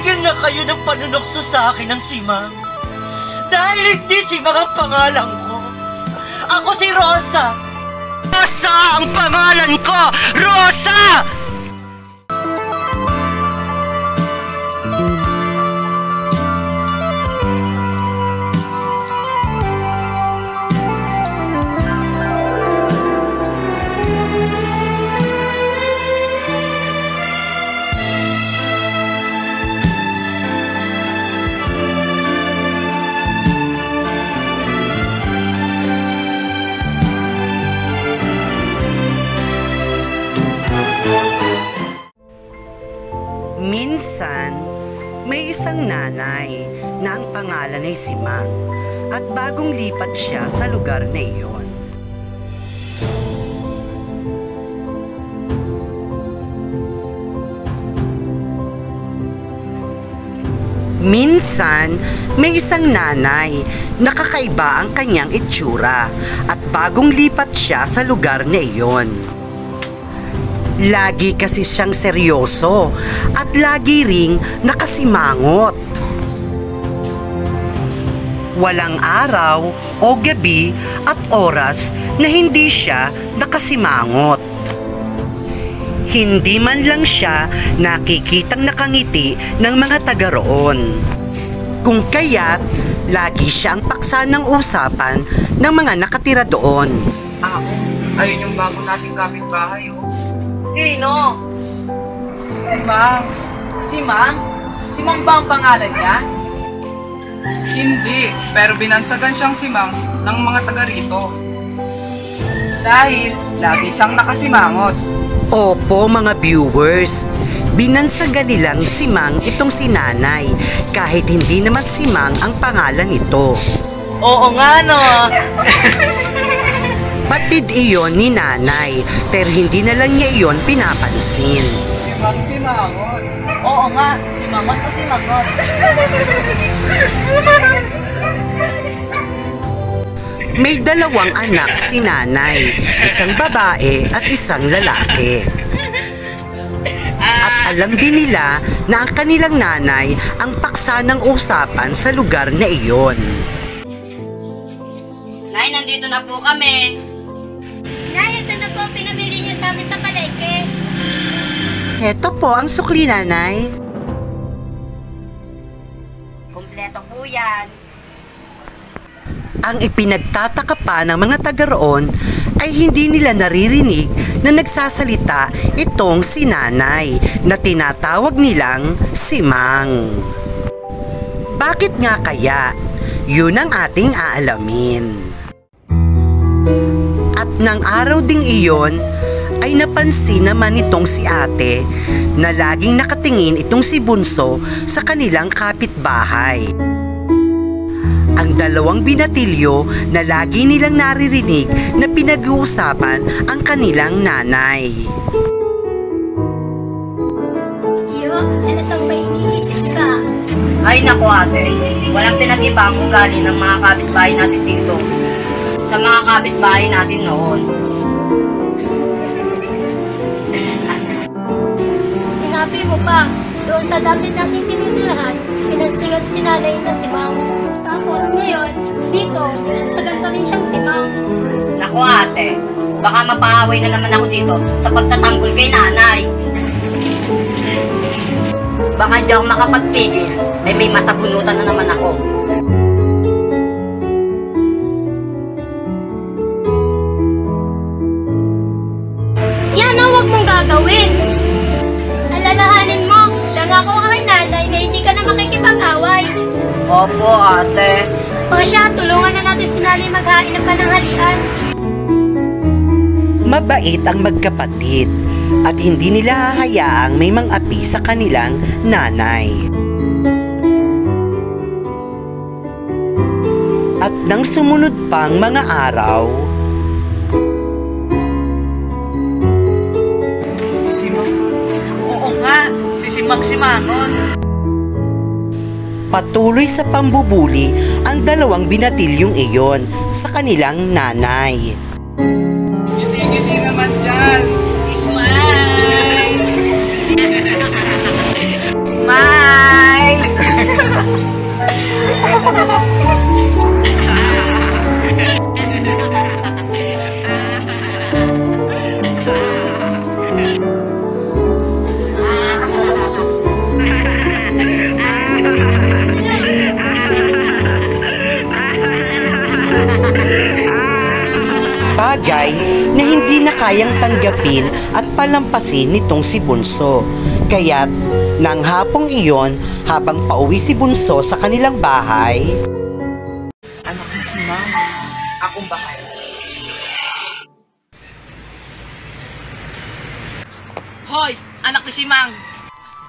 Tumigil na kayo ng panunokso sa akin ng Simang. Dahil hindi Simang ang pangalan ko. Ako si Rosa! Rosa ang pangalan ko! Rosa! Minsan, may isang nanay na ang pangalan ay Simang at bagong lipat siya sa lugar na iyon. Minsan, may isang nanay na kakaiba ang kanyang itsura at bagong lipat siya sa lugar na iyon. Lagi kasi siyang seryoso at lagi ring nakasimangot. Walang araw o gabi at oras na hindi siya nakasimangot. Hindi man lang siya nakikitang nakangiti ng mga taga roon. Kung kaya't lagi siyang paksa ng usapan ng mga nakatira doon. Ayun yung bago nating kapitbahay, oh. Sino? Si Simang. Simang? Simang ba ang pangalan niya? Hindi, pero binansagan siyang Simang ng mga taga rito. Dahil lagi siyang nakasimangot. Opo mga viewers, binansagan nilang Simang itong si nanay kahit hindi naman Simang ang pangalan nito. Oo nga no. Batid iyon ni nanay, pero hindi na lang niya iyon pinapansin. Simangot. Oo nga, simangot na simangot. May dalawang anak si nanay, isang babae at isang lalaki. At alam din nila na ang kanilang nanay ang paksa ng usapan sa lugar na iyon. Nay, nandito na po kami. Nay, ito na po ang pinamili niyo sa amin sa palengke. Heto po ang sukli, nanay. Kumpleto po yan. Ang ipinagtataka pa ng mga taga roon ay hindi nila naririnig na nagsasalita itong si nanay na tinatawag nilang Simang. Bakit nga kaya? Yun ang ating aalamin. At nang araw ding iyon, ay napansin naman itong si ate na laging nakatingin itong si Bunso sa kanilang kapitbahay. Ang dalawang binatilyo na lagi nilang naririnig na pinag-uusapan ang kanilang nanay. Yo, halatang may iniisip ka. Ay naku ate, walang pinag-iba ang ugali ng mga kapitbahay natin dito sa mga kapitbahay natin noon. Sinabi mo pa, doon sa dati nating tinitirahan, pinansingan si nanay na si Mang. Tapos ngayon, dito, pinansagan pa rin siyang si Mang. Naku ate, baka mapaaway na naman ako dito sa pagtatanggol kay nanay. Baka hindi ako makapagpigil, ay may masabunutan na naman ako. Yan ang huwag mong gagawin. Alalahanin mo, nangako ka kay nanay na hindi ka na makikipag-away. Opo ate. O siya, tulungan na natin si nanay maghain ng pananghalian. Mabait ang magkapatid at hindi nila hahayaang may mang-api sa kanilang nanay. At nang sumunod pang mga araw, Oo nga, si Simang Simangon. patuloy sa pambubuli ang dalawang binatilyong iyon sa kanilang nanay. Ngiti-ngiti naman dyan. Smile! Smile! bagay na hindi na kayang tanggapin at palampasin nitong si Bunso. Kaya't nang hapong iyon, habang pauwi si Bunso sa kanilang bahay, Anak ni si Ma'am, akong bahay. Hoy, anak ni si Mang.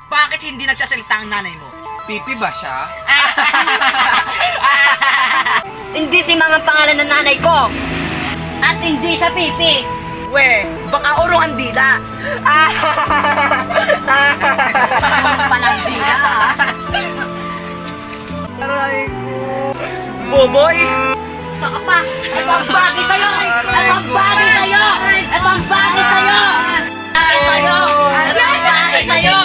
Bakit hindi nagsasalita ang nanay mo? Pipi ba siya? Hindi si Mang ang pangalan ng nanay ko. At hindi siya Pipi. We, baka urong ang dila. Panandila. Aray ko. Boboy! Saka pa. Ito ang bagay sa'yo. Ito ang bagay sa'yo. Ito ang bagay sa'yo. Bagay sa'yo. Ito ang bagay sa'yo.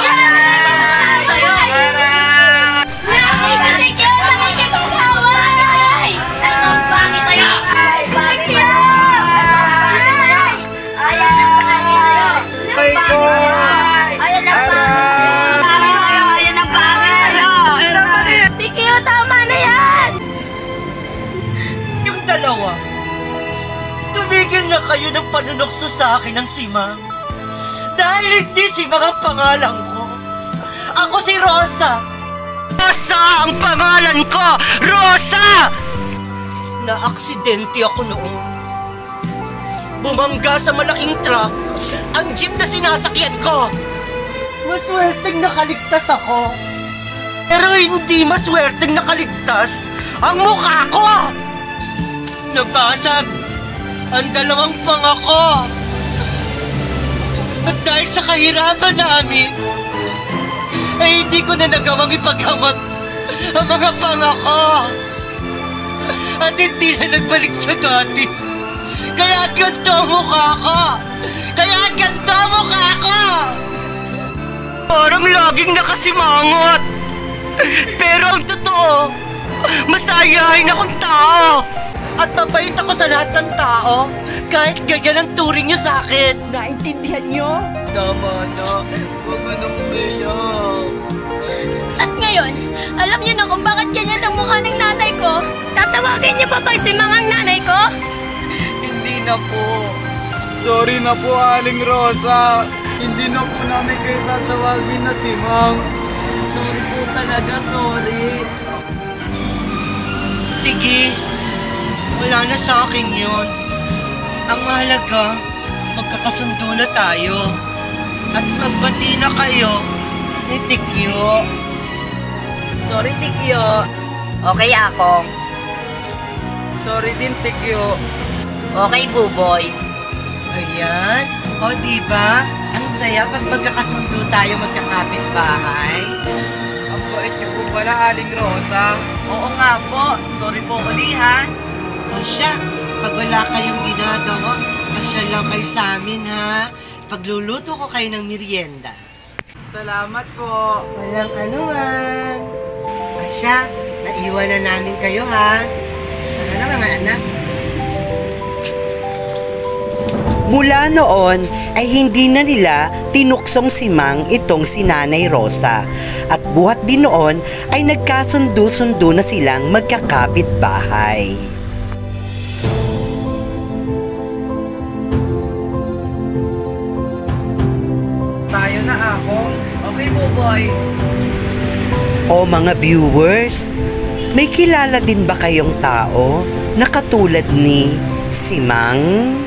Tumigil na kayo ng panunokso sa akin ng si Ma'am. Dahil hindi si Ma'am ang pangalan ko. Ako si Rosa. Rosa ang pangalan ko! Rosa! Na-aksidente ako noon. Bumangga sa malaking truck ang jeep na sinasakyan ko. Maswerteng nakaligtas ako. Pero hindi maswerteng nakaligtas ang mukha ko! Nabasag ang dalawang panga ko. At dahil sa kahirapan namin, ay hindi ko na nagawang ipaghamot ang mga panga ko. At hindi na nagbalik sa dati. Kaya ganito ang mukha ko. Kaya ganito ang mukha ko. Parang laging nakasimangot. Pero ang totoo, masayahin akong tao. At mabait ako sa lahat ng tao, kahit ganyan ang turing niyo sa akin. Naintindihan niyo? Tama na. Huwag mo nang umiyak. At ngayon, alam niyo na kung bakit ganyan ang mukha ng nanay ko? Tatawagin niyo pa ba si Mang ang nanay ko? Hindi na po. Sorry na po, Aling Rosa. Hindi na po namin kayo tatawagin na si Mang. Sorry po talaga, sorry. Sige, wala na sa akin yun. Ang mahalaga, magkakasundo na tayo. At magbati na kayo ni Tikyo. Sorry, Tikyo. Okay, Akong. Sorry din, Tikyo. Okay, Buboy. Ayan. O, diba? Ang saya pag magkakasundo tayo magkakapit bahay. Ang bait niyo po pala, Aling Rosa. Oo nga po. Sorry po uli ha. O siya, pag wala kayong ginagawa, pasyal lang kayo sa amin ha. Pagluluto ko kayo ng merienda. Salamat po. Walang anuman. O siya, naiwan na namin kayo ha. Ano na mga anak? mula noon ay hindi na nila tinuksong si Mang itong si Nanay Rosa. At buhat din noon ay nagkasundo-sundo na silang magkakapit-bahay. Tayo na ako. Okay po, boy. O mga viewers, may kilala din ba kayong tao na katulad ni si Mang?